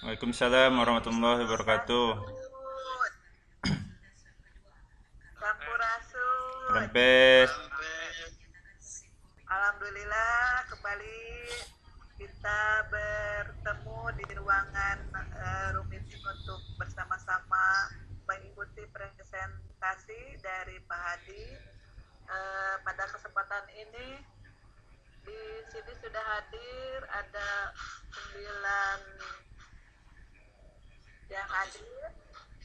Waalaikumsalam warahmatullahi wabarakatuh. Sampurasun, Sampurasun. Rempes. Alhamdulillah kembali kita bertemu di ruangan room meeting untuk bersama-sama mengikuti presentasi dari Pak Hadi. Pada kesempatan ini di sini sudah hadir ada 9 yang hadir,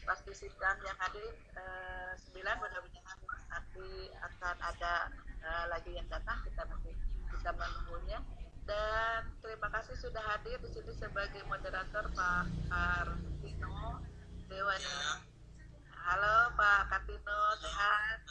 pas di sidang yang hadir 9, mudah-mudahan nanti akan ada lagi yang datang, kita masih bisa menunggunya. Dan terima kasih sudah hadir di sini sebagai moderator Pak Kartino Dewan. Halo Pak Kartino, sehat?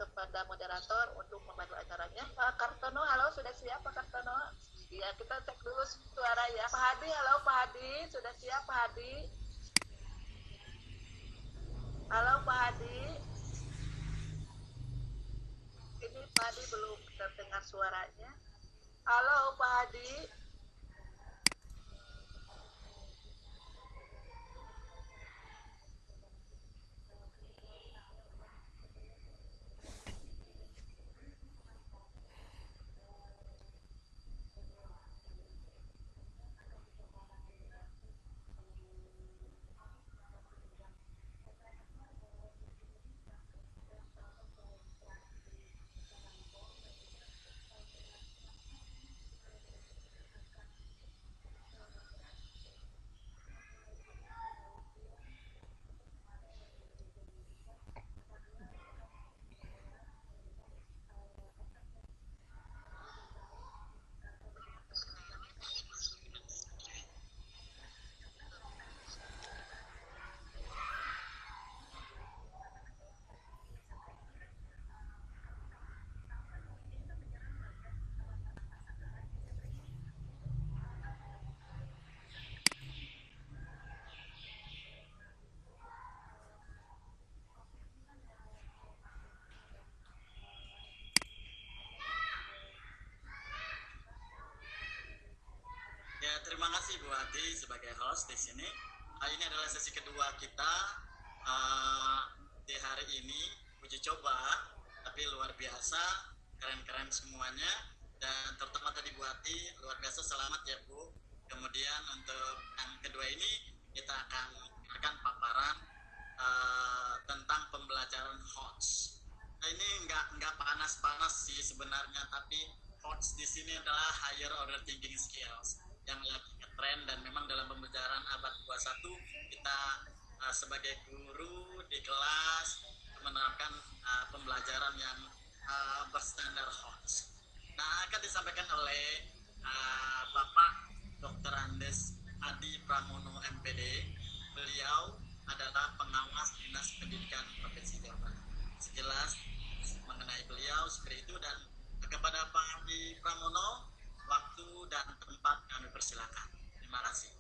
Kepada moderator untuk membantu acaranya. Pak Kartono, halo, sudah siap Pak Kartono? Ya, kita cek dulu suara ya. Pak Hadi, halo Pak Hadi, sudah siap Pak Hadi? Halo Pak Hadi. Ini Pak Hadi belum terdengar suaranya. Halo Pak Hadi. Ya, terima kasih Bu Ati sebagai host di sini. Ini adalah sesi kedua kita di hari ini, uji coba, tapi luar biasa, keren-keren semuanya. Dan terutama tadi Bu Ati, luar biasa, selamat ya Bu. Kemudian untuk yang kedua ini kita akan paparan tentang pembelajaran HOTS. Nah, ini nggak panas-panas sih sebenarnya, tapi HOTS di sini adalah higher order thinking skills yang lagi ngetren, dan memang dalam pembelajaran abad 21 kita sebagai guru di kelas menerapkan pembelajaran yang berstandar HOTS. Nah, akan disampaikan oleh Bapak Dr. Andes Adi Pramono MPD. Beliau adalah pengawas Dinas Pendidikan Provinsi Jawa Barat. Sejelas mengenai beliau seperti itu, dan kepada Pak Adi Pramono, waktu dan tempat kami persilakan. Terima kasih.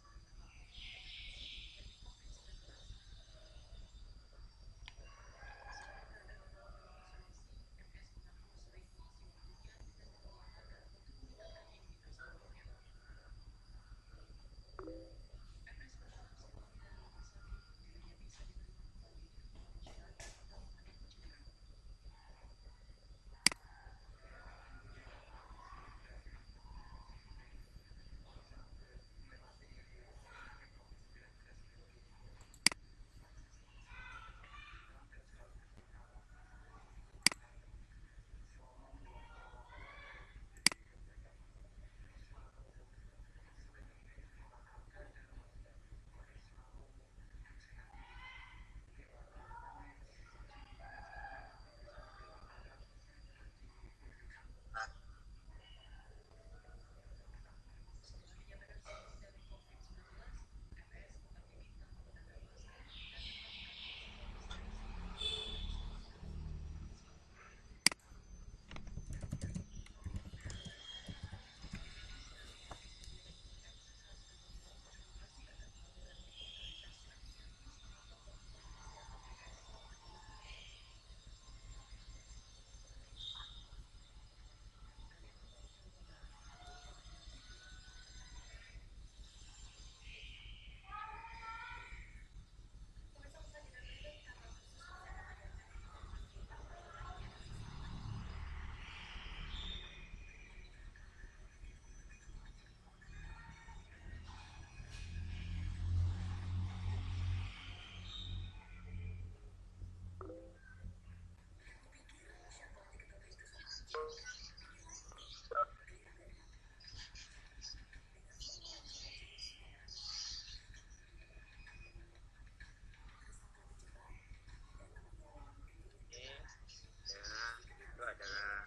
Itu adalah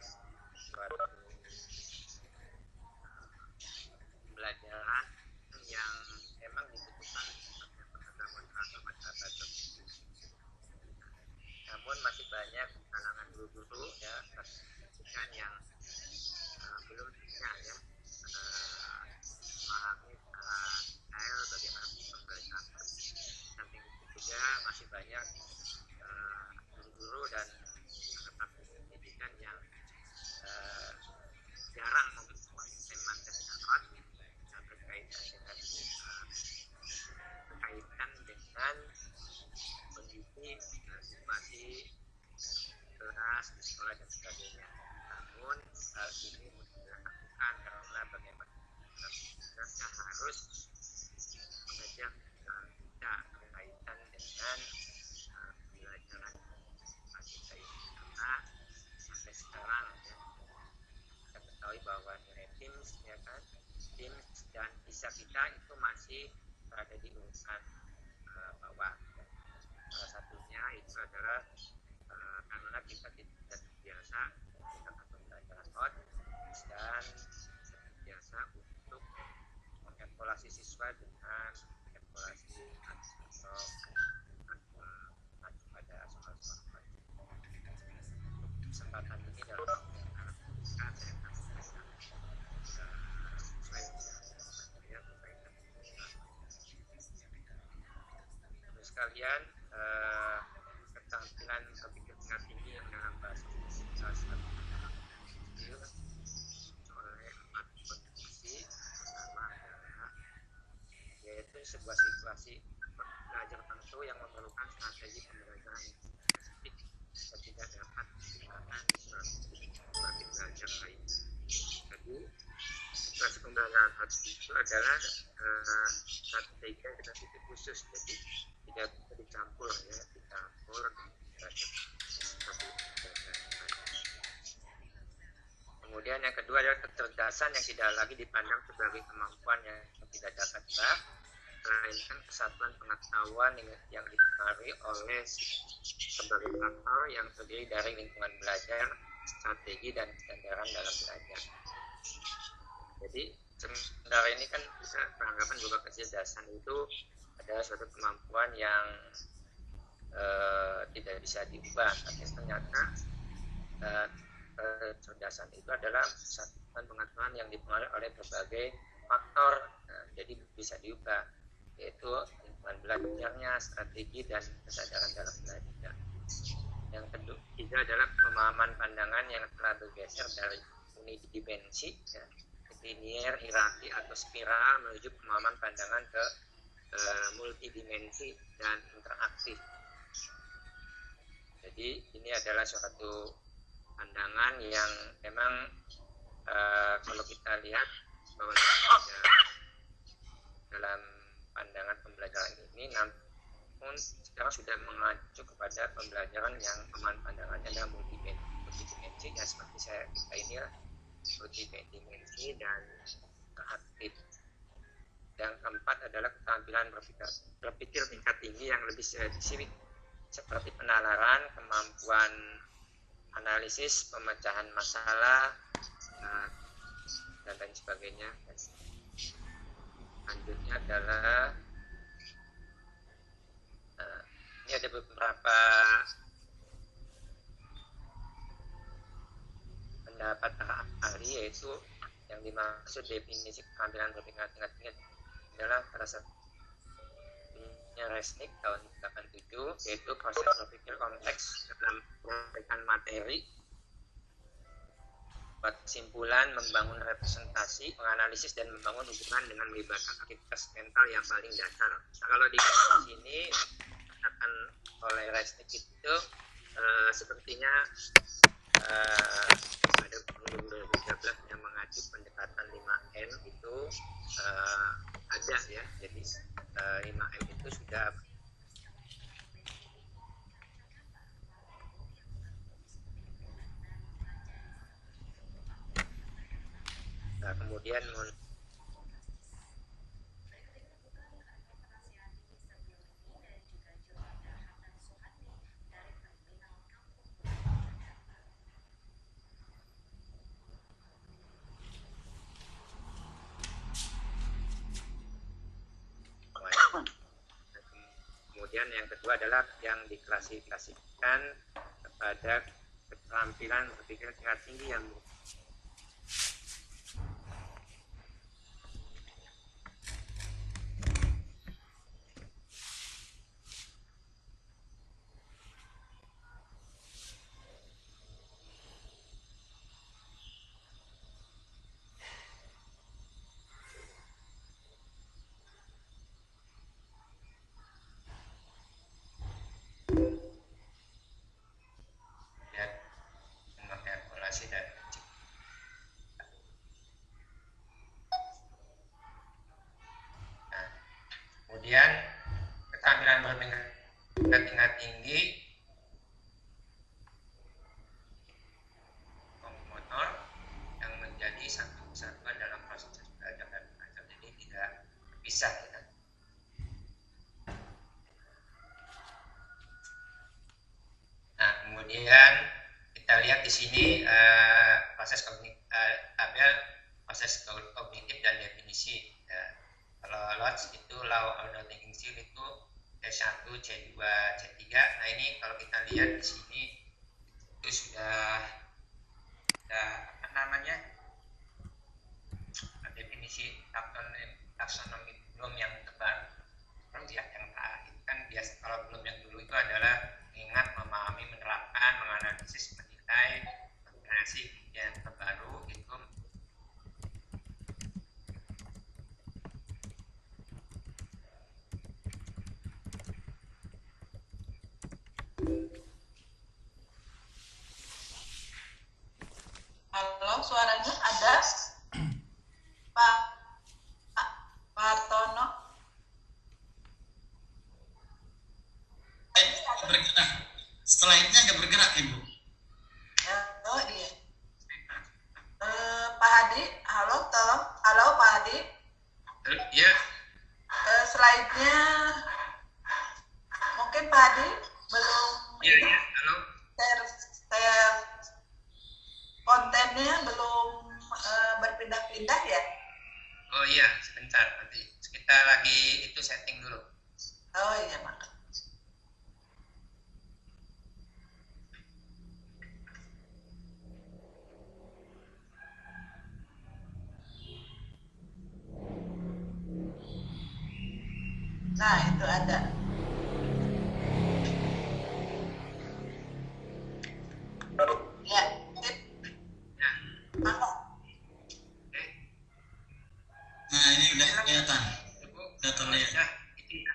suatu pembelajaran yang memang dibutuhkan oleh pengetahuan masyarakat tersebut. Namun masih banyak kalangan guru-guru ya pendidikan yang belum punya ya memahami detail bagaimana pembelajaran. Samping itu juga masih banyak guru-guru dan pendidikan yang jarang menguasai materi akad berkaitan dengan kondisi situasi kelas di sekolah dan sebagainya. Namun hal ini mesti dilakukan karena bagaimana kita harus mengajak kita berkaitan dengan pembelajaran kita ini, karena sampai sekarang ya, kita ketahui bahwa nilai TIMSS ya kan, TIMSS dan PISA kita itu masih berada di urusan bawah. Salah satunya itu adalah karena kita tidak terbiasa menggunakan pembelajaran HOTS dan terbiasa untuk mengevaluasi siswa dengan evaluasi atau pada soal-soal. Kesempatan ini dalam mengarahkan dan sekalian keterampilan berpikir tinggi yang dalam bahasa Indonesia oleh 4 kondisi. Pertama adalah yaitu sebuah situasi belajar tertentu yang memerlukan strategi pembelajaran yang spesifik dan tidak dapat digunakan sebagai belajar lain. Jadi situasi pembelajaran hot itu adalah strategi yang kita pilih khusus, jadi tidak bisa dicampur ya, dicampur. Kemudian yang kedua adalah kecerdasan yang tidak lagi dipandang sebagai kemampuan yang tidak dapat dibak, melainkan kesatuan pengetahuan yang dipengaruhi oleh berbagai faktor yang terdiri dari lingkungan belajar, strategi, dan kesadaran dalam belajar. Jadi sementara ini kan bisa beranggapan bahwa kecerdasan itu adalah suatu kemampuan yang tidak bisa diubah, tapi ternyata kecerdasan itu adalah kesatuan pengetahuan yang dipengaruhi oleh berbagai faktor, jadi bisa diubah, yaitu lingkungan belajarnya, strategi, dan kesadaran dalam belajar. Yang ketiga adalah pemahaman pandangan yang telah bergeser dari unidimensi, ya, linier, hierarki, atau spiral menuju pemahaman pandangan ke multidimensi dan interaktif. Jadi ini adalah suatu pandangan yang memang kalau kita lihat bahwa dalam pandangan pembelajaran ini, namun sekarang sudah mengacu kepada pembelajaran yang pemahaman pandangannya adalah multidimensi, ya seperti saya kita ini lah, multidimensi dan interaktif. Yang keempat adalah keterampilan berpikir tingkat tinggi yang lebih spesifik seperti penalaran, kemampuan analisis, pemecahan masalah, dan lain sebagainya. Selanjutnya adalah ini ada beberapa pendapat ahli, yaitu yang dimaksud definisi keterampilan berpikir tingkat tinggi adalah pada Resnick tahun 87, yaitu proses berpikir kompleks dalam penyampaian materi, buat kesimpulan, membangun representasi, menganalisis, dan membangun hubungan dengan melibatkan aktivitas mental yang paling dasar. Nah, kalau di sini akan oleh Resnick itu sepertinya pada tahun 2013 yang mengacu pendekatan 5M itu ada ya, jadi 5M itu sudah kemudian kemudian yang kedua adalah yang diklasifikasikan kepada keterampilan berpikir tingkat tinggi yang mengevaluasi dan kemudian keterampilan berpikir tingkat tinggi motor yang menjadi satu kesatuan dalam proses belajar dan mengajar, jadi tidak terpisah ya. Nah, kemudian kita lihat di sini proses tabel proses kognitif dan definisi. Kalau Lodge itu law of thinking skill itu C1, C2, C3. Nah ini kalau kita lihat di sini itu sudah apa namanya, definisi taksonomi belum yang terbaru. Terus ya yang terakhir kan biasa, kalau belum yang dulu itu adalah ingat, memahami, menerapkan, menganalisis, menilai, kombinasi. Yang terbaru itu Halo, suaranya ada? Pak bergerak. Slide-nya nggak bergerak, Ibu. Oh iya. Pak Hadi, halo, tolong. Halo Pak Hadi. Ya, Slide-nya mungkin Pak Hadi belum ya, halo. share kontennya belum berpindah-pindah ya. Oh iya, sebentar nanti kita lagi itu setting dulu. Oh iya, Mak. Nah, itu ada. Ya, Ya, Maka. oke. Nah, ini udah kelihatan. Ibu, Udah terlihat. ya, itu ya.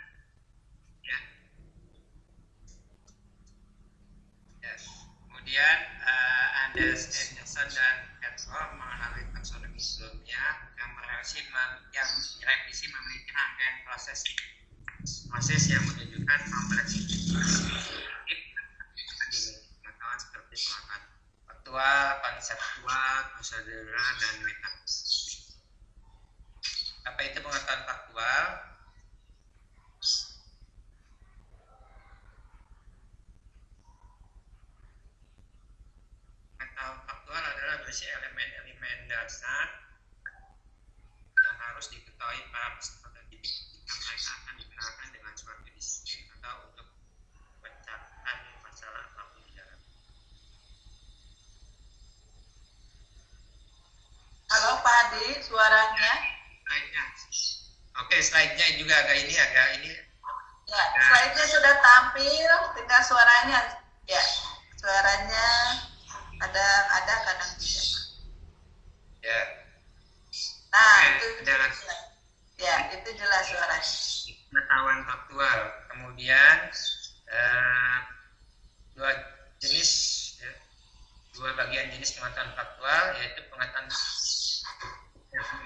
Ya. Ya. Kemudian Andes Anderson dan Edward mengenali taksonomi sebelumnya yang merevisi memiliki rangkaian proses yang menunjukkan kompleksitas pengetahuan seperti pengetahuan faktual, konseptual, prosedural, dan metafisik. Apa itu pengetahuan faktual? Pengetahuan faktual adalah berisi elemen-elemen dasar yang harus diketahui para peserta didik jika mereka akan dikenalkan dengan suatu disiplin atau untuk memecahkan masalah apapun di dalam. Halo Pak Hadi, suaranya. Slide-nya. Oke, slide-nya juga agak ini. Ya, slide-nya sudah tampil, tinggal suaranya. Ya, suaranya ada kadang tidak. Ya. Nah, Oke, itu jelas. ya, itu jelas suaranya. Pengetahuan faktual. Kemudian dua jenis, ya, dua bagian jenis pengetahuan faktual, yaitu pengetahuan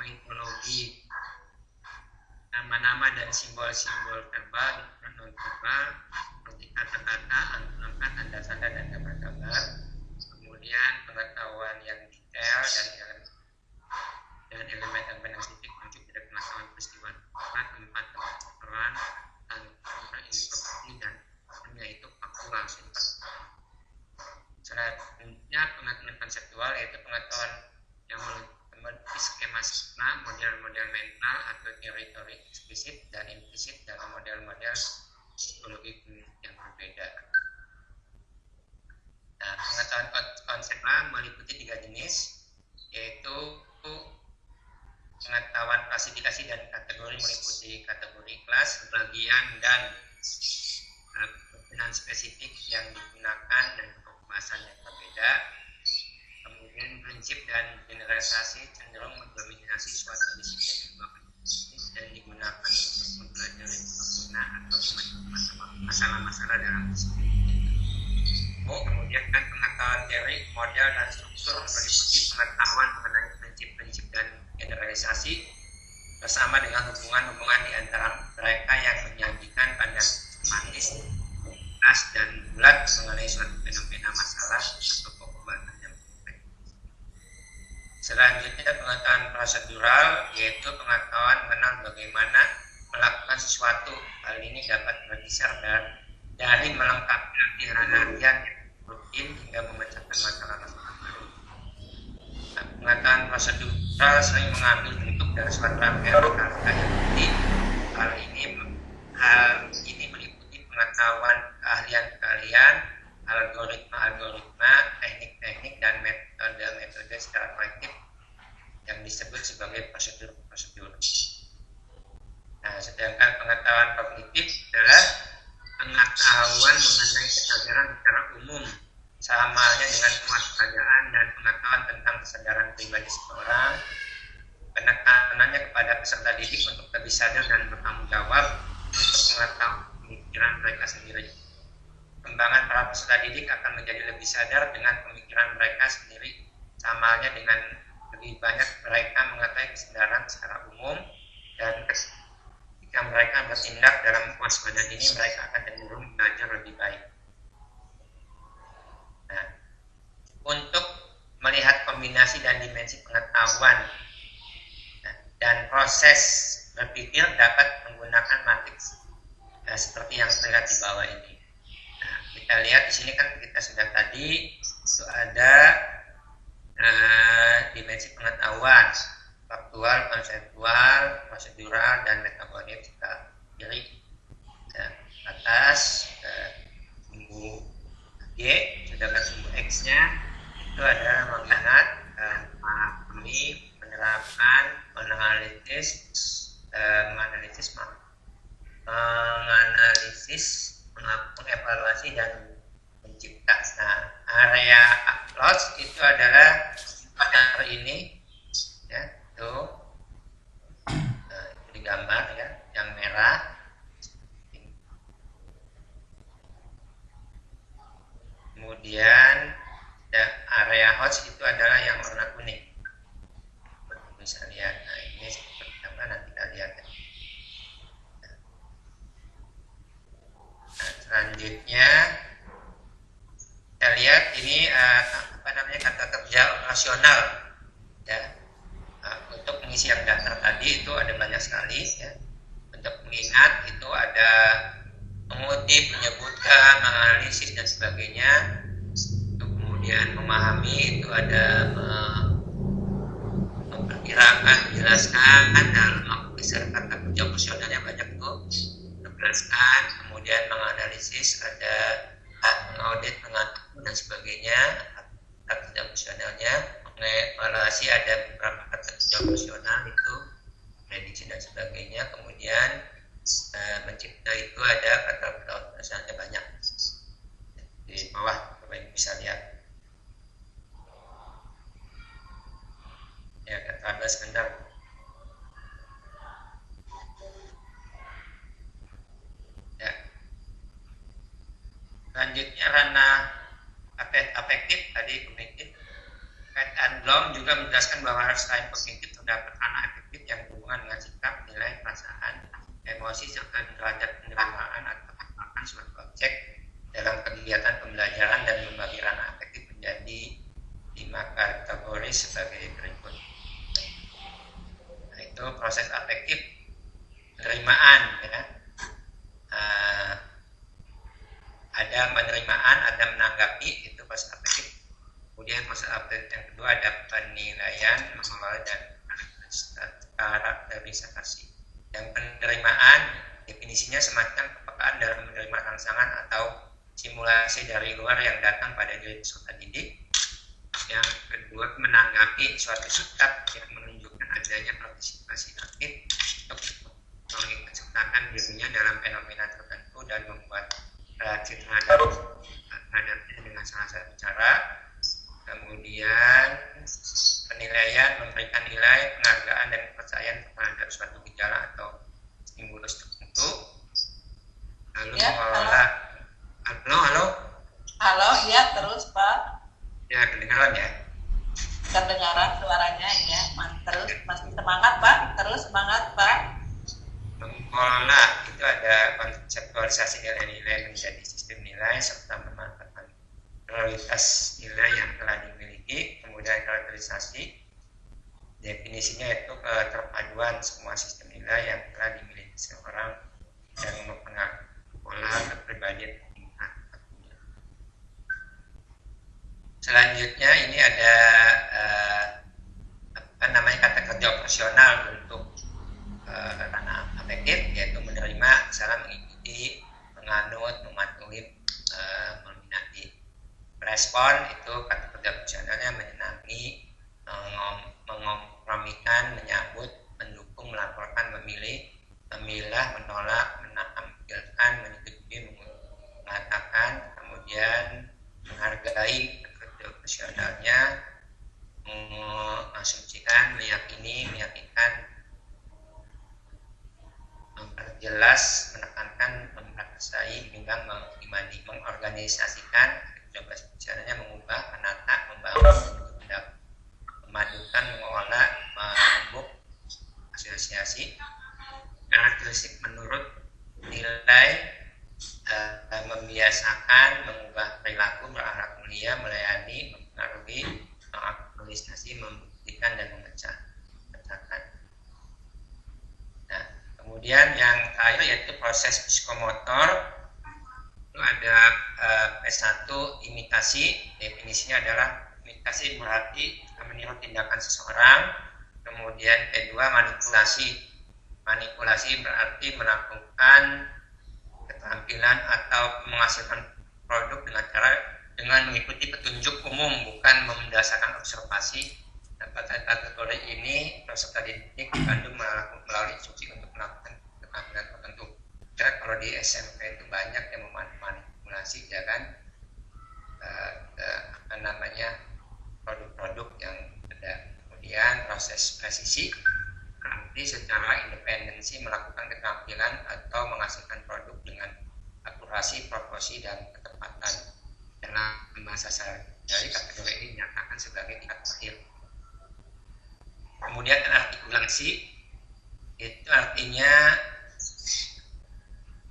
mitologi, nama-nama dan simbol-simbol verbal dan non verbal, seperti kata-kata, angka, tanda-tanda, dan gambar-gambar. Kemudian pengetahuan yang detail dan elemen-elemen yang spesifik menuju pada pengetahuan peristiwa tempat peran, tanggal, informasi, dan yaitu faktual. Selanjutnya pengetahuan konseptual, yaitu pengetahuan yang meliputi skema model-model mental atau teori-teori eksplisit dan implisit dalam model-model psikologi yang berbeda. Nah, pengetahuan konseptual meliputi 3 jenis, yaitu pengetahuan klasifikasi dan kategori meliputi kategori kelas, bagian, dan penggunaan spesifik yang digunakan dan pembahasan yang berbeda. Kemudian prinsip dan generalisasi cenderung mendominasi suatu disiplin dan digunakan untuk mempelajari pengguna atau masalah-masalah dalam disiplin. Kemudian kan pengetahuan teori, model, dan struktur meliputi pengetahuan mengenai prinsip-prinsip dan generalisasi bersama dengan hubungan-hubungan di antara mereka yang menyajikan pandangan sistematis, jelas, dan bulat mengenai suatu fenomena masalah atau pembahasan yang kompleks. Selanjutnya pengetahuan prosedural, yaitu pengetahuan mengenal bagaimana melakukan sesuatu. Hal ini dapat bergeser dari melengkapi latihan-latihan yang rutin hingga memecahkan masalah-masalah baru. Pengetahuan prosedural sering mengambil bentuk dari suatu rangkaian kata yang rutin. Hal ini meliputi pengetahuan keahlian-keahlian, algoritma-algoritma, teknik-teknik, dan metode-metode secara kolektif yang disebut sebagai prosedur-prosedur. Nah, sedangkan pengetahuan kognitif adalah pengetahuan mengenai kesadaran secara umum, sama halnya dengan kewaspadaan dan pengetahuan tentang kesadaran pribadi seseorang. Penekanannya kepada peserta didik untuk lebih sadar dan bertanggung jawab untuk mengetahui pemikiran mereka sendiri. Kembangan para peserta didik akan menjadi lebih sadar dengan pemikiran mereka sendiri, sama halnya dengan lebih banyak mereka mengetahui kesadaran secara umum, dan ketika mereka bertindak dalam kewaspadaan ini, mereka akan cenderung belajar lebih baik. untuk melihat kombinasi dan dimensi pengetahuan dan proses berpikir dapat menggunakan matriks seperti yang terlihat di bawah ini. Nah, kita lihat di sini kan kita sudah tadi itu ada dimensi pengetahuan, faktual, konseptual, prosedural, dan metabolik. Kita pilih atas sumbu G, sedangkan sumbu X-nya itu adalah mengingat, memahami, menerapkan, menganalisis, melakukan evaluasi dan mencipta. Nah, area approach itu adalah pada ini, ya, tuh, itu digambar ya, yang merah. Kemudian area host itu adalah yang warna kuning. Bisa lihat. Nah, ini seperti apa nanti kita lihat. Nah, selanjutnya kita lihat ini kata kerja operasional ya. Untuk mengisi yang daftar tadi itu ada banyak sekali ya. Untuk mengingat itu ada mengutip, menyebutkan, menganalisis dan sebagainya. Untuk kemudian memahami itu ada memperkirakan, menjelaskan dalam mengisar kata kerja operasionalnya banyak tuh, menjelaskan, kemudian menganalisis, ada mengaudit, mengatur dan sebagainya kata kerja operasionalnya, mengevaluasi ada beberapa kata kerja operasional itu prediksi dan sebagainya, kemudian mencipta itu ada kata kerja operasionalnya banyak di bawah, Bapak bisa lihat ya, kata sebentar. Ya. Selanjutnya ranah afektif tadi kognitif. Kaitan Blom juga menjelaskan bahwa selain kognitif terdapat ranah afektif yang berhubungan dengan sikap, nilai, perasaan, emosi serta derajat penerimaan atau penerimaan suatu objek dalam kegiatan pembelajaran, dan membagi ranah afektif menjadi 5 kategori sebagai berikut. Nah, itu proses afektif penerimaan ya. Ada penerimaan, ada menanggapi, itu proses afektif. Kemudian proses afektif yang kedua ada penilaian, mengelola dan karakterisasi. Yang penerimaan definisinya semacam kepekaan dalam menerima rangsangan atau simulasi dari luar yang datang pada diri peserta didik. Yang kedua menanggapi suatu sikap yang menunjukkan adanya partisipasi aktif untuk mengikutsertakan dirinya dalam fenomena tertentu dan membuat reaksi terhadapnya dengan salah satu cara. Kemudian penilaian memberikan nilai, penghargaan dan kepercayaan terhadap suatu gejala atau stimulus tertentu. Lalu ya, mengelola. Halo, iya terus Pak. Ya, kedengaran ya. Kedengaran suaranya ya, terus masih semangat Pak, terus semangat Pak. Mengelola itu ada konseptualisasi nilai-nilai menjadi sistem nilai serta memanfaatkan prioritas nilai yang telah dimiliki. Kemudian karakterisasi definisinya itu keterpaduan semua sistem nilai yang telah dimiliki seorang dan mempengaruhi pola kepribadian. Selanjutnya ini ada kata kerja operasional untuk ranah afektif, yaitu menerima, salah mengikuti, menganut, mematuhi, meminati. Respon itu kata kerja operasionalnya menyenangi, mengkompromikan, menyambut, mendukung, melaporkan, memilih, memilah, menolak, menampilkan, menyetujui, mengatakan, kemudian menghargai kerja operasionalnya, mengasumsikan, meyakini, meyakinkan, memperjelas, menekankan, memperkasai, bimbang, mengorganisasikan. Kerja operasionalnya mengubah, menata, membangun, memadukan, mengolah, membentuk, asosiasi. Karakteristik menurut nilai, membiasakan, mengubah perilaku, berakhlak mulia, melayani, mempengaruhi, mengaktualisasi, membuktikan dan memecahkan. Nah, kemudian yang terakhir yaitu proses psikomotor. Itu ada P1 imitasi. Definisinya adalah imitasi berarti meniru tindakan seseorang. Kemudian P2 manipulasi. Manipulasi berarti melakukan keterampilan atau menghasilkan produk dengan mengikuti petunjuk umum, bukan mendasarkan observasi. Dan pada kategori ini peserta didik dikandung melalui instruksi untuk melakukan keterampilan tertentu. Kalau di SMP itu banyak yang memanipulasi, ya kan, produk-produk yang ada. Kemudian proses presisi berarti secara independensi melakukan keterampilan atau menghasilkan produk dengan akurasi, proporsi, dan ketepatan. Dalam bahasa dari kategori ini dinyatakan sebagai tingkat akhir. Kemudian artikulasi itu artinya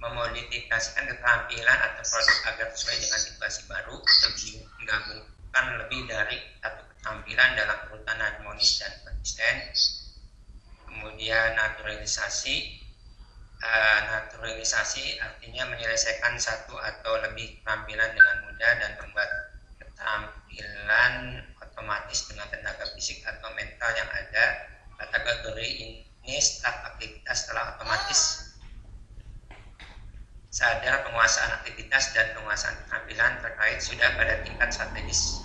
memodifikasikan keterampilan atau produk agar sesuai dengan situasi baru atau menggabungkan lebih dari satu keterampilan dalam urutan harmonis dan konsisten. Kemudian naturalisasi artinya menyelesaikan satu atau lebih keterampilan dengan mudah dan membuat keterampilan otomatis dengan tenaga fisik atau mental yang ada. Kategori ini staf aktivitas setelah otomatis sadar penguasaan aktivitas dan penguasaan keterampilan terkait sudah pada tingkat strategis.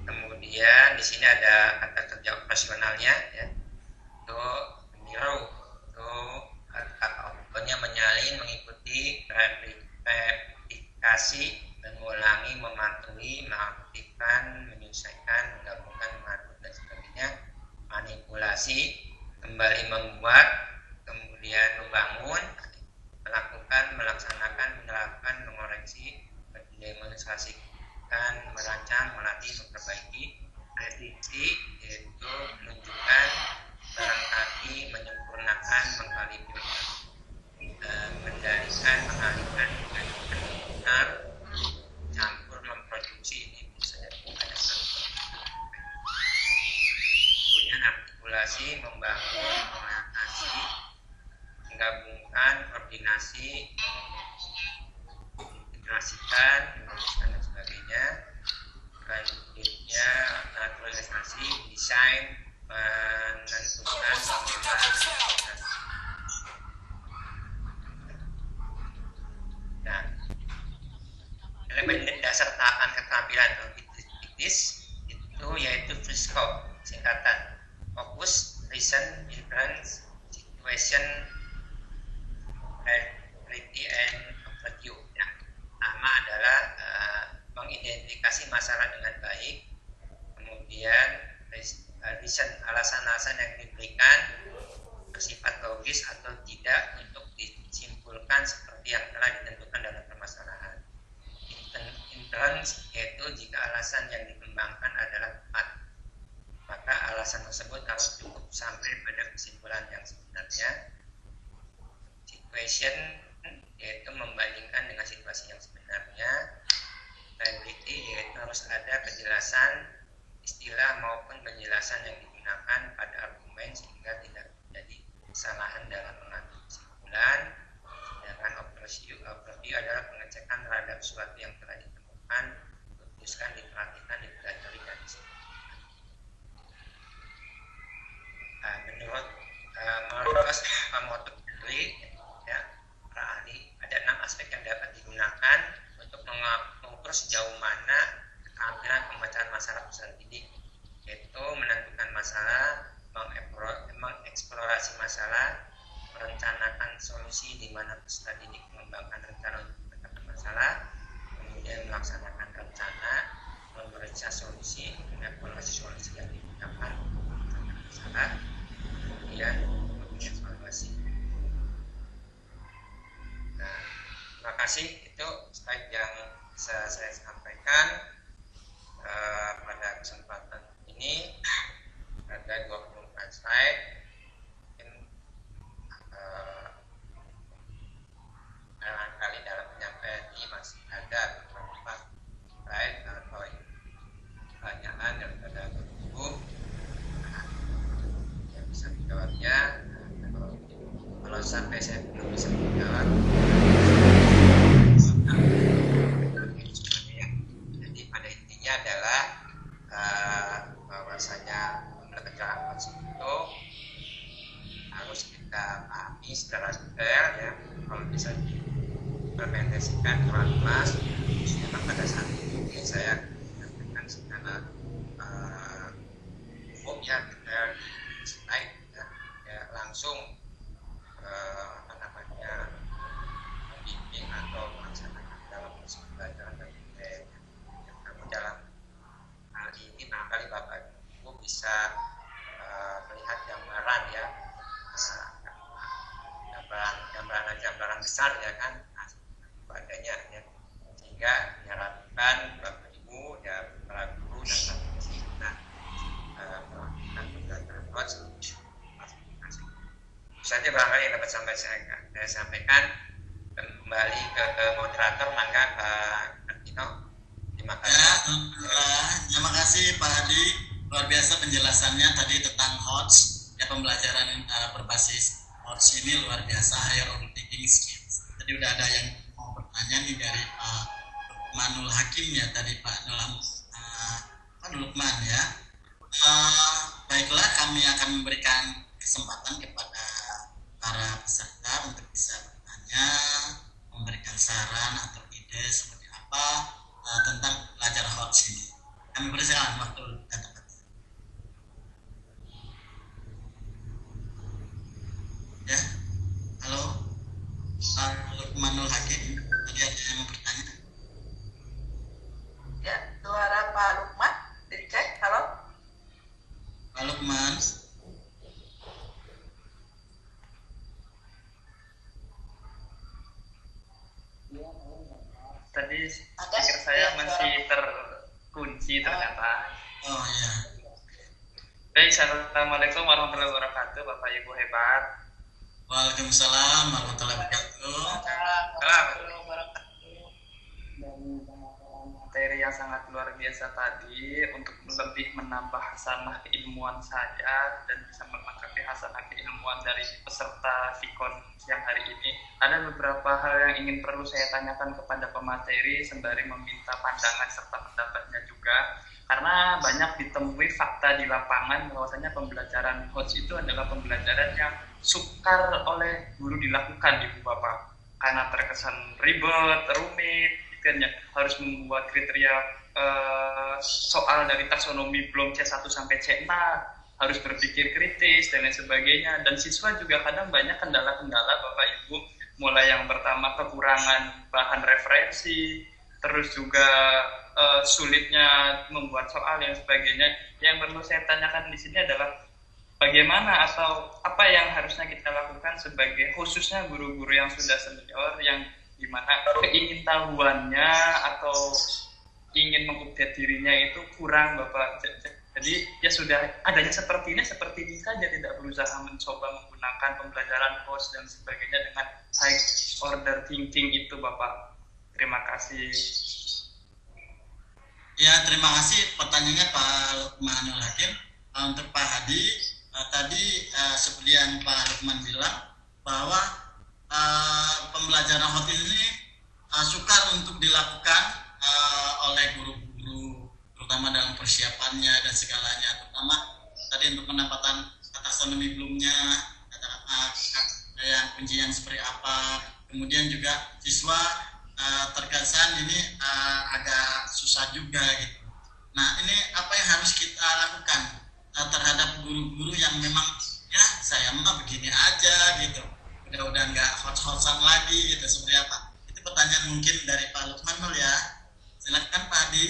Kemudian di sini ada kata kerja operasionalnya, ya. Itu meniru, itu kata menyalin, mengikuti, replikasi, mengulangi, mematuhi, mengaktifkan, menyelesaikan, menggabungkan, mengatur, dan sebagainya. Manipulasi, kembali membuat, kemudian membangun, melakukan, melaksanakan, menerapkan, mengoreksi, mendemonstrasikan, merancang, melatih, memperbaiki. Revisi yaitu menunjukkan, melengkapi, menyempurnakan, mengkalibrasi, mendalikan, mengalihkan, benar, campur, memproduksi. Ini bisa ada satu. Kemudian artikulasi, membangun, mengatasi, menggabungkan, koordinasi, integrasikan, menuliskan, dan sebagainya. Selanjutnya naturalisasi, desain, menentukan, mengolah. Nah, elemen dasar tahapan keterampilan logis itu yaitu FRISCO, singkatan fokus, reason, inference, situation, reality, and overview. Yang pertama adalah mengidentifikasi masalah dengan baik, kemudian reason, alasan-alasan yang diberikan bersifat logis atau tidak untuk disimpulkan seperti yang telah ditentukan dalam permasalahan. Inference yaitu jika alasan yang dikembangkan adalah tepat, maka alasan tersebut harus cukup sampai pada kesimpulan yang sebenarnya. Situation yaitu membandingkan dengan situasi yang sebenarnya. Reality yaitu harus ada kejelasan istilah maupun penjelasan yang digunakan pada argumen sehingga tidak terjadi kesalahan dalam mengambil kesimpulan. Sedangkan overview adalah pengecekan terhadap sesuatu yang telah ditemukan, diputuskan, diperhatikan, dipelajari, dan disebutkan. Menurut Marcos Okamoto sendiri, ya, para ahli, ada 6 aspek yang dapat digunakan untuk mengukur sejauh mana keterampilan pemecahan masalah peserta didik, yaitu menentukan masalah, mengeksplorasi masalah, merencanakan solusi di mana peserta didik mengembangkan rencana untuk memecahkan masalah, kemudian melaksanakan rencana, memeriksa solusi, mengevaluasi solusi yang digunakan untuk memecahkan masalah, kemudian mengevaluasi. Nah, terima kasih. Itu slide yang bisa saya sampaikan pada kesempatan ini. Ada 24 slide. Barangkali dalam penyampaian ini masih ada beberapa slide intinya kalau sampai saya belum bisa menjawab, jadi pada intinya adalah bahwasanya pembelajaran itu harus kita pahami secara detail ya. Kalau bisa diimplementasikan dengan luas, memang pada saat ini saya menyampaikan secara umum ya, detail slide ya, langsung membimbing atau melaksanakan dalam proses pembelajaran dan detail. Namun dalam hal ini barangkali Bapak Ibu bisa melihat gambaran ya, gambaran besar ya kan, adanya ya, sehingga diharapkan Bapak Ibu dan para guru dan praktisi kita melakukan pembelajaran HOTS masing-masing. Saja barangkali yang dapat saya sampaikan. Kembali ke moderator, mangga Pak Kartino. Terima kasih. Terima kasih Pak Hadi, luar biasa penjelasannya tadi tentang HOTS ya, pembelajaran berbasis HOTS ini luar biasa, higher order thinking skills. Tadi udah ada yang mau bertanya nih dari Pak Lukmanul Hakim ya, tadi Pak Lukman ya. Baiklah, kami akan memberikan kesempatan kepada para peserta untuk bisa bertanya, memberikan saran atau ide seperti apa tentang belajar HOTS ini. Kami persilakan waktu dan tempat. Ya, halo, Pak Lukmanul Hakim, tadi ada yang mau bertanya? Ya, suara Pak Lukman dicek. Halo. Pak Lukman. Tadi speaker saya masih terkunci ternyata. Oh ya. Baik, assalamualaikum warahmatullahi wabarakatuh, Bapak Ibu hebat. Waalaikumsalam warahmatullahi wabarakatuh. Materi yang sangat luar biasa tadi untuk lebih menambah hasanah keilmuan saya dan bisa melengkapi hasanah keilmuan dari peserta Vikon siang hari ini. Ada beberapa hal yang ingin perlu saya tanyakan kepada pemateri sembari meminta pandangan serta pendapatnya juga. Karena banyak ditemui fakta di lapangan bahwasanya pembelajaran HOTS itu adalah pembelajaran yang sukar oleh guru dilakukan, Ibu Bapak. Karena terkesan ribet, rumit, kan ya, harus membuat kriteria soal dari taksonomi belum C1 sampai C0, harus berpikir kritis dan lain sebagainya. Dan siswa juga kadang banyak kendala-kendala Bapak Ibu, mulai yang pertama kekurangan bahan referensi, terus juga sulitnya membuat soal dan sebagainya. Yang perlu saya tanyakan di sini adalah bagaimana atau apa yang harusnya kita lakukan sebagai khususnya guru-guru yang sudah senior, yang dimana keingintahuannya atau ingin mengupdate dirinya itu kurang Bapak. Jadi ya sudah adanya seperti ini saja, tidak berusaha mencoba menggunakan pembelajaran HOTS dan sebagainya dengan high order thinking itu Bapak. Terima kasih. Ya, terima kasih pertanyaannya Pak Lukmanul Hakim. Untuk Pak Hadi, tadi seperti yang Pak Lukman bilang bahwa pembelajaran HOTS ini sukar untuk dilakukan oleh guru-guru, terutama dalam persiapannya dan segalanya, terutama tadi untuk pendapatan taksonomi belumnya, yang kuncian seperti apa, kemudian juga siswa terkesan ini agak susah juga gitu. Nah, ini apa yang harus kita lakukan terhadap guru-guru yang memang ya saya mah begini aja gitu, udah nggak hot-hotan lagi gitu, seperti apa? Itu pertanyaan mungkin dari Pak Lukman ya. Silakan Pak Adi,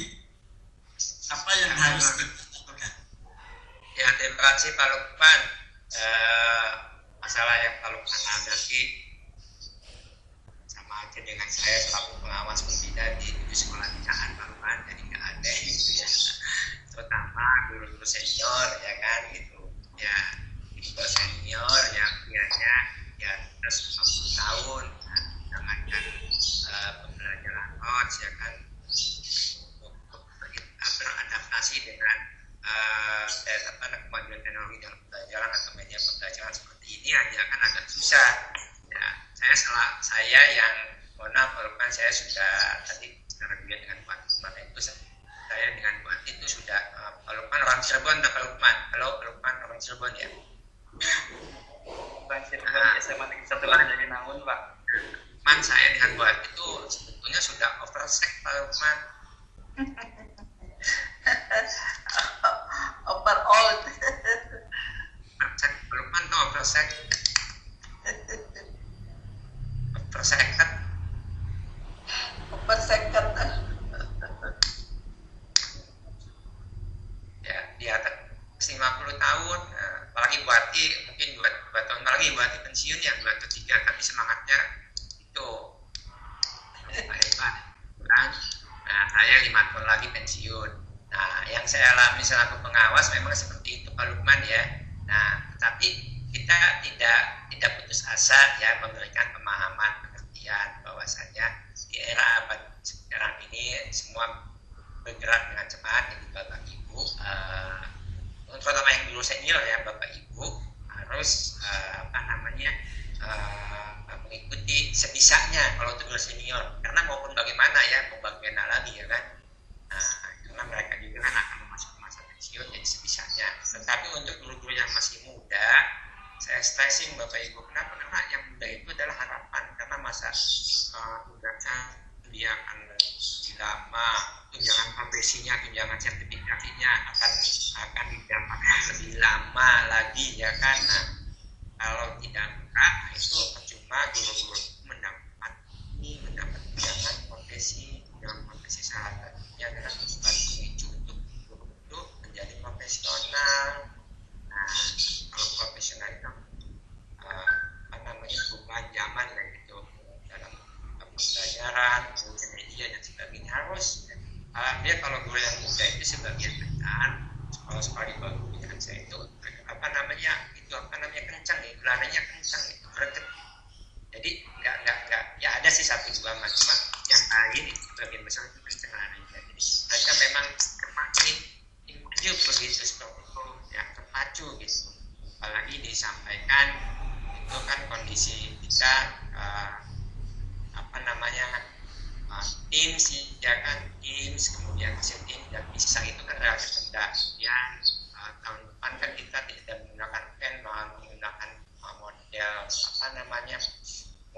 apa yang harus kita lakukan? Ya, terima kasih Pak Lukman. Masalah yang Pak Lukman hadapi sama aja dengan saya selaku pengawas pembina di sekolah binaan Pak Lukman, jadi nggak ada gitu ya, terutama guru-guru senior ya kan gitu ya, guru senior yang kiranya ya terus 50 tahun menjalankan pembelajaran HOTS ya kan, untuk beradaptasi dengan kemajuan teknologi dalam pembelajaran atau media pembelajaran beginian ya kan agak susah. Ya, saya yang mohon maaf Pak Lukman, saya sudah tadi secara dengan Pak Lukman itu saya dengan Pak itu sudah Pak Lukman orang Cirebon atau Pak Lukman? Halo Pak Lukman orang Cirebon ya? Bang Cirebon SMA Negeri 1 jadi namun Pak. Lukman saya dengan Pak itu sebetulnya sudah oversek Pak Lukman. Overall. Oversek Pak Lukman no oversek. Overseket. Overseket. Ya di atas 50 tahun, apalagi Buati mungkin 2 tahun lagi Buati pensiun ya 2 atau 3, tapi semangatnya itu hebat kan. Nah saya 5 tahun lagi pensiun. Nah yang saya alami selaku pengawas memang seperti itu Pak Lukman ya. Nah tetapi kita tidak putus asa ya memberikan pemahaman pengertian bahwasanya di era abad sekarang ini semua bergerak dengan cepat. Jadi Bapak Ibu terutama yang dulu senior ya Bapak Ibu harus mengikuti sebisanya kalau tegur senior, karena maupun bagaimana ya mau bagaimana lagi ya kan. Nah karena mereka juga kan akan memasuki masa pensiun, jadi sebisanya. Tetapi untuk guru-guru yang masih muda saya stressing Bapak Ibu, kenapa? Karena yang muda itu adalah harapan, karena masa mudanya dia akan lebih lama, tunjangan profesinya, tunjangan sertifikasinya akan didapatkan lebih lama lagi ya kan. Nah, kalau tidak buka itu percuma guru-guru mendapat tunjangan profesi salah satunya adalah pemicu untuk guru itu menjadi profesional. Nah, kalau profesional itu perubahan zaman lah gitu dalam pembelajaran, kemudian media dan sebagainya harus. Dia kalau guru yang muda itu sebagian besar sekolah di bawah pembinaan saya itu kencang ya, larinya kencang itu greget. Jadi nggak ya ada sih 1-2 cuma yang lain itu sebagian besar itu kencang larinya. Jadi mereka memang maju begitu seperti itu ya, terpacu gitu. Apalagi disampaikan itu kan kondisi kita Teams kemudian hasil tim dan bisa itu kan relatif rendah. Kemudian tahun depan kan kita tidak menggunakan pen, menggunakan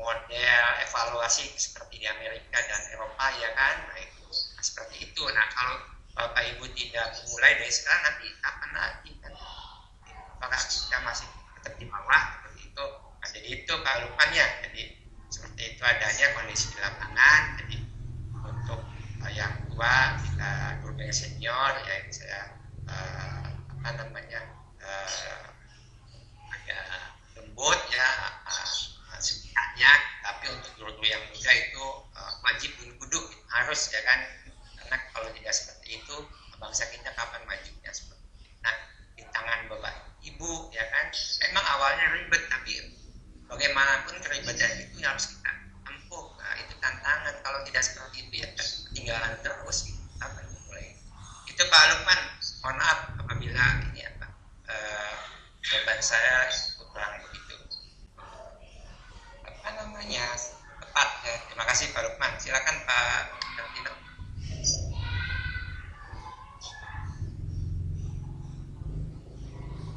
model evaluasi seperti di Amerika dan Eropa ya kan. Nah itu seperti itu. Nah kalau Bapak Ibu tidak memulai dari sekarang, nanti kapan lagi kan? Apakah kita masih tetap di bawah seperti itu? Nah, jadi itu kealupannya. Jadi seperti itu adanya kondisi di lapangan. Jadi untuk yang tua kita guru yang senior ya saya agak lembut ya sebetulnya, tapi untuk guru-guru yang muda itu wajib duduk harus ya kan, karena kalau tidak seperti itu bangsa kita kapan majunya seperti itu. Nah di tangan Bapak Ibu ya kan, memang awalnya ribet tapi bagaimanapun keribetan itu harus kita tempuh. Nah itu tantangan, kalau tidak seperti itu ya ketinggalan terus gitu. Kapan mulai itu Pak Lukman, mohon maaf apabila ini jawaban saya kurang begitu tepat ya. Terima kasih Pak Lukman. Silakan Pak Tino.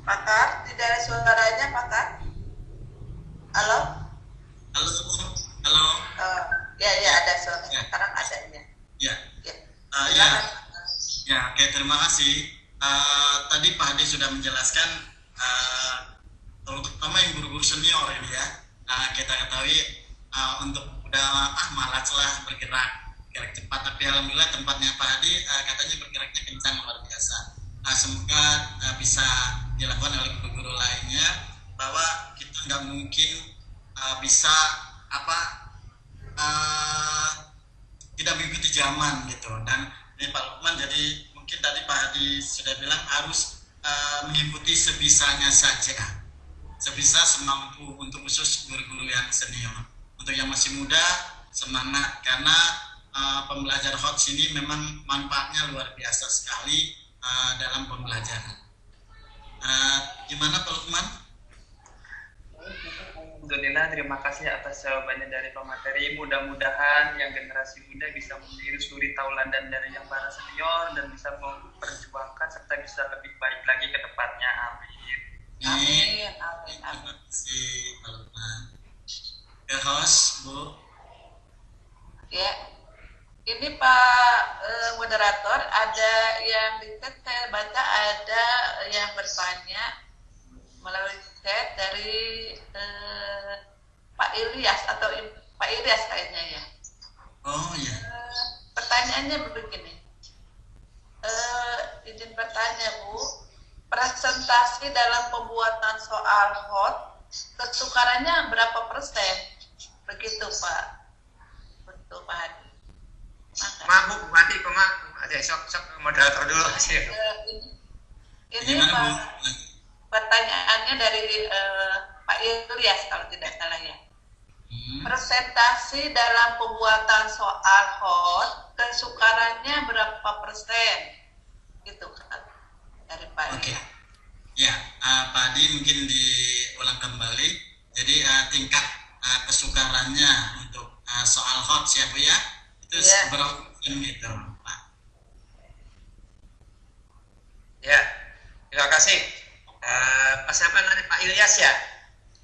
Pakar, tidak ada suaranya Pakar. Halo? Halo. Ya ada suara. Ya. Sekarang ada ya. Ya, oke, terima kasih. Tadi Pak Hadi sudah menjelaskan terutama yang guru-guru senior ini ya. Kita ketahui untuk udah malas lah bergerak cepat, tapi alhamdulillah tempatnya Pak Hadi katanya bergeraknya kencang luar biasa. Semoga bisa dilakukan oleh guru-guru lainnya, bahwa kita nggak mungkin bisa tidak mengikuti zaman gitu. Dan ini Pak Lukman, jadi mungkin tadi Pak Hadi sudah bilang harus mengikuti sebisanya saja, sebisa semampu, untuk khusus guru-guru yang senior. Untuk yang masih muda semangat, karena pembelajar HOTS ini memang manfaatnya luar biasa sekali dalam pembelajaran. Gimana Pak Lukman? saya. Terima kasih atas jawabannya dari pemateri. Mudah-mudahan yang generasi muda bisa menjadi suri tauladan dari yang para senior dan bisa memperjuangkan serta bisa lebih baik lagi ke depannya. Amin. Amin, amin, Terima amin. kasih Pak Lukman. Ke host, Bu. Ya, ini Pak moderator, ada yang di chat saya baca ada yang bertanya melalui chat dari Pak Ilyas atau Pak Ilyas kayaknya ya. Oh ya. Pertanyaannya begini, izin bertanya Bu, presentasi dalam pembuatan soal hot kesukarannya berapa persen? Begitu Pak. Betul Pak Hadi. Maaf Bu Bupati, ada sok moderator dulu sih. Ini Gimana, Pak, Bu? pertanyaannya dari Pak Ilyas kalau tidak salah ya. Hmm. Presentasi dalam pembuatan soal hot kesukarannya berapa persen? Gitu kan dari Pak Oke. Ilyas. Ya, Pak Adi mungkin diulang kembali. Jadi tingkat kesukarannya untuk soal hot ya Bu ya? Itu Iya. berapa persen gitu, Pak? Ya, terima kasih. Siapa nanti Pak Ilyas ya?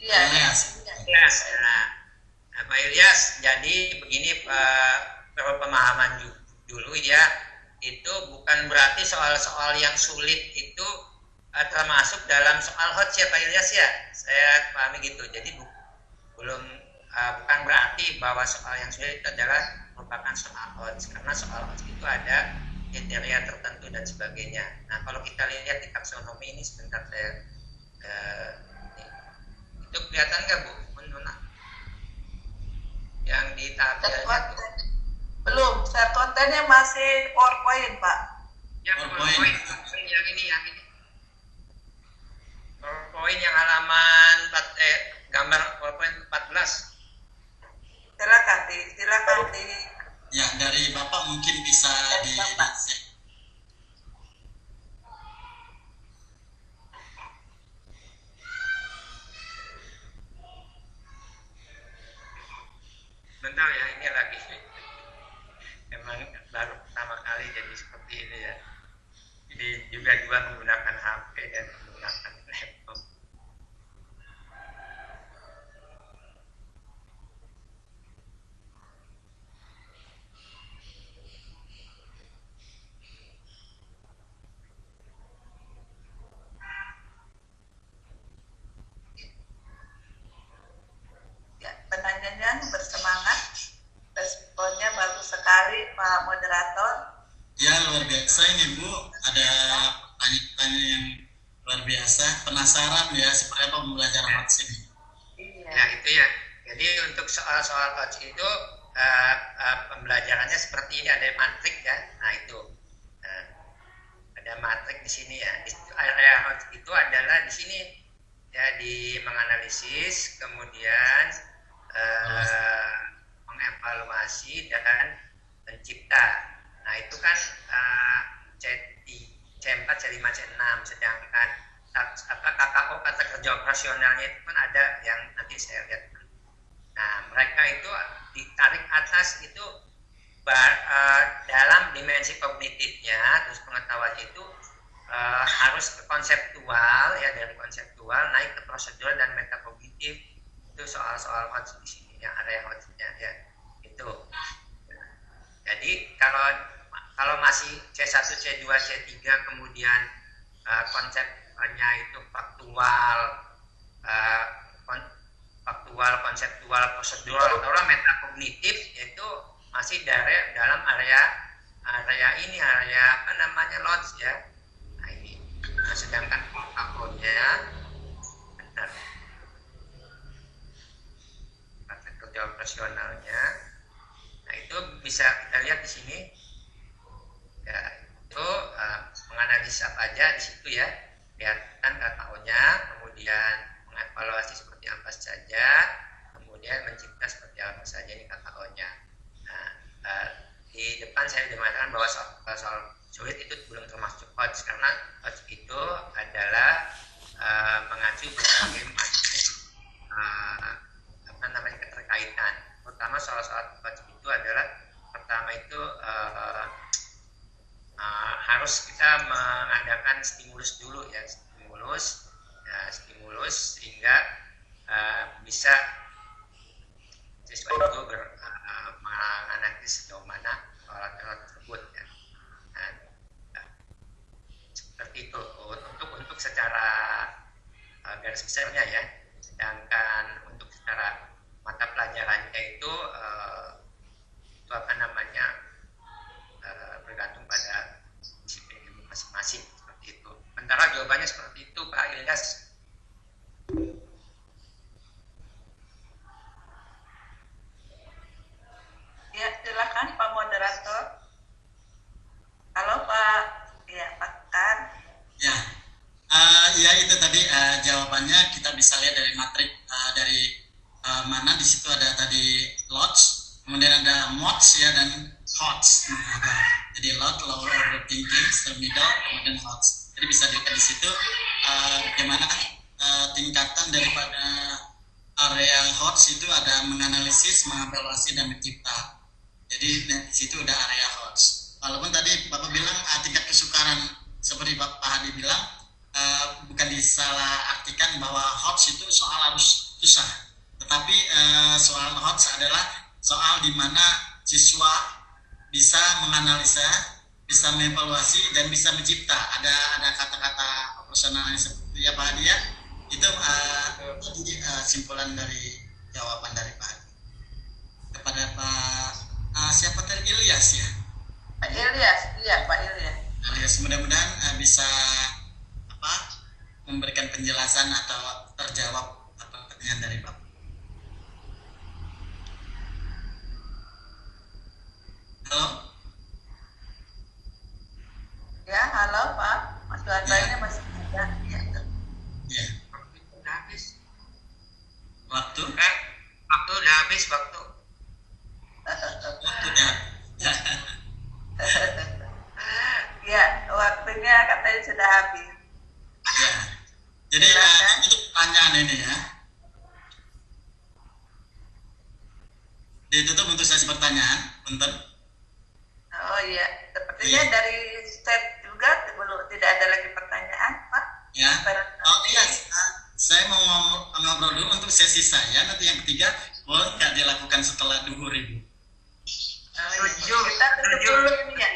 Iya. Ilyas. Ilyas. Nah, Pak Ilyas, jadi begini perlu pemahaman dulu ya, itu bukan berarti soal-soal yang sulit itu termasuk dalam soal hot ya Pak Ilyas ya. Saya pahami gitu. Jadi bukan berarti bahwa soal yang sulit itu adalah merupakan soal hot, karena soal hot itu ada kriteria tertentu dan sebagainya. Nah, kalau kita lihat di taksonomi ini sebentar saya itu kelihatan nggak Bu? Nona? Yang di tabelnya Belum, share kontennya masih PowerPoint Pak. yang PowerPoint. yang ini PowerPoint yang halaman gambar PowerPoint 14. Silakan di Ya, dari Bapak mungkin bisa Dari Bapak. Bentar ya, ini lagi emang baru pertama kali jadi seperti ini ya. Ini juga menggunakan HP dan menggunakan laptop. ya, penanyanya bersemangat. Responnya bagus sekali Pak moderator. Ya, luar biasa ini Bu. Ada pertanyaan yang luar biasa. Penasaran ya seperti apa pembelajaran hot ini. Iya. Ya itu ya. Jadi untuk soal-soal coach itu pembelajarannya seperti ini, ada matrik ya. Nah itu ada matrik di sini ya. Area coach itu adalah di sini ya, di menganalisis, kemudian mengevaluasi dan mencipta. Nah itu kan C4, C5, C6, sedangkan KKO kata kerja operasionalnya itu kan ada yang nanti saya lihat. Nah mereka itu ditarik atas itu dalam dimensi kognitifnya, terus pengetahuan itu harus ke konseptual ya, dari konseptual naik ke prosedural dan metakognitif. Itu soal-soal hot di sini yang ada yang hotnya ya itu. Jadi kalau masih C1, C2, C3 kemudian konsepnya itu faktual, konseptual, prosedural atau metakognitif, itu masih dalam area apa namanya lots ya. Nah ini. Nah, sedangkan KKO-nya benar. Kata kerja operasionalnya. Nah itu bisa kita lihat di sini. Ya, itu menganalisis apa aja di situ ya. Lihatkan KKO-nya, kemudian mengevaluasi seperti apa saja, kemudian mencipta seperti apa saja ini KKO-nya. Nah, di depan saya sudah mengatakan bahwa soal sulit itu belum termasuk HOTS, karena HOTS itu adalah mengacu berbagai macam sehingga bisa siswa itu menganalisis sejauh mana alat-alat tersebut ya. Nah, seperti itu untuk secara garis besarnya ya. Sedangkan untuk secara mata pelajarannya itu apa namanya bergantung pada disiplin ilmu masing-masing seperti itu. Sementara jawabannya seperti itu Pak Ilyas. Ya, silakan Pak Moderator. Halo Pak. Ya, Pak Kan. Ya, ya itu tadi jawabannya kita bisa lihat dari matrik dari mana di situ ada tadi lots, kemudian ada mods ya dan hots. Jadi lot, lower order thinking, middle, kemudian hots. Jadi bisa dilihat di situ bagaimana tingkatan daripada area hots itu ada menganalisis, mengevaluasi dan mencipta. Jadi di situ ada area hots. Walaupun tadi Bapak bilang tingkat kesukaran seperti Pak Hadi bilang bukan disalah artikan bahwa hots itu soal harus susah, tetapi soal hots adalah soal di mana siswa bisa menganalisa, bisa mengevaluasi dan bisa mencipta. Ada kata-kata operasionalnya seperti ya Pak Hadi ya. Itu tadi simpulan dari jawaban dari Pak Hadi. Kepada Pak siapa tadi Ilyas ya? Pak Ilyas, iya Pak Ilyas. Ilyas mudah-mudahan bisa memberikan penjelasan atau terjawab pertanyaan dari Bapak. Halo? Ya, halo Pak. Mas Suaranya masih ada. Ya. Ya. Udah habis. Waktu? Waktu udah habis waktu. Waktunya. Ya, waktunya katanya sudah habis. Ya. Jadi itu pertanyaan ini ya. Ditutup untuk sesi pertanyaan, punten. Oh iya, sepertinya dari set juga belum tidak ada lagi pertanyaan, Pak. Ya. Oh iya, saya mau ngobrol dulu untuk sesi saya. Nanti yang ketiga boleh nggak dilakukan setelah duhur Ibu? Kita tutup dulu ini ya.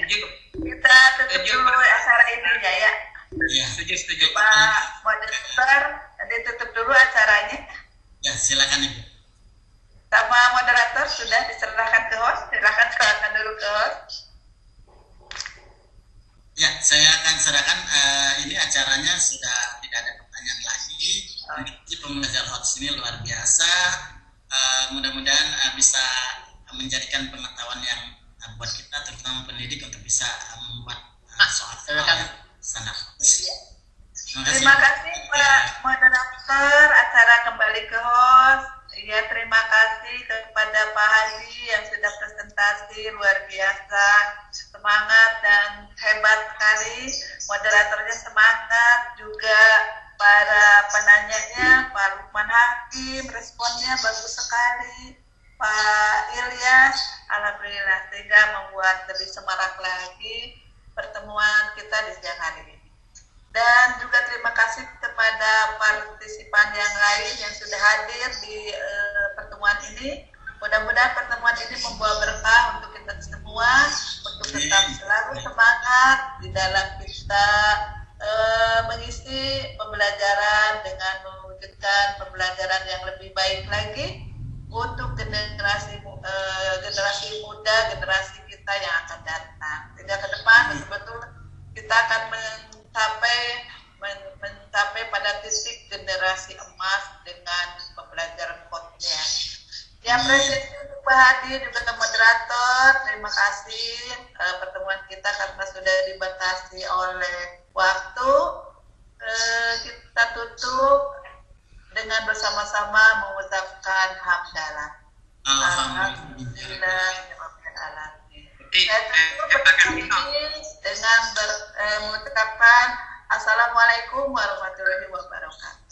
Kita tutup dulu acara ini ya. Iya. Setuju. Pak Moderator, ditutup dulu acaranya. Ya, silakan Ibu. Sama moderator sudah diserahkan ke host. Silakan dulu ke host. Ya, saya akan serahkan ini acaranya sudah tidak ada pertanyaan lagi. Jadi pembelajaran hots ini luar biasa. Mudah-mudahan bisa menjadikan pengetahuan yang buat kita terutama pendidik untuk bisa membuat soal yang standar. Terima kasih Pak Moderator, acara kembali ke host. Ya, terima kasih kepada Pak Hadi yang sudah presentasi luar biasa, semangat dan hebat sekali. Moderatornya semangat, juga para penanyanya, Pak Lukman Hakim, responnya bagus sekali. Pak Ilyas, alhamdulillah, sehingga membuat lebih semarak lagi pertemuan kita di siang hari ini. Dan juga terima kasih kepada partisipan yang lain yang sudah hadir di pertemuan ini. Mudah-mudahan pertemuan ini membawa berkah untuk kita semua, untuk tetap selalu semangat di dalam kita mengisi pembelajaran dengan mewujudkan pembelajaran yang lebih baik lagi untuk generasi muda, generasi kita yang akan datang. Sehingga ke depan betul-betul kita akan mencapai pada titik generasi emas dengan pembelajaran kodnya. Ya, Presiden untuk Pak Hadi juga moderator, terima kasih pertemuan kita karena sudah dibatasi oleh waktu. Kita tutup dengan bersama-sama mengucapkan hamdalah. Alhamdulillah. Saya tutup pertemuan ini dengan mengucapkan Assalamualaikum warahmatullahi wabarakatuh.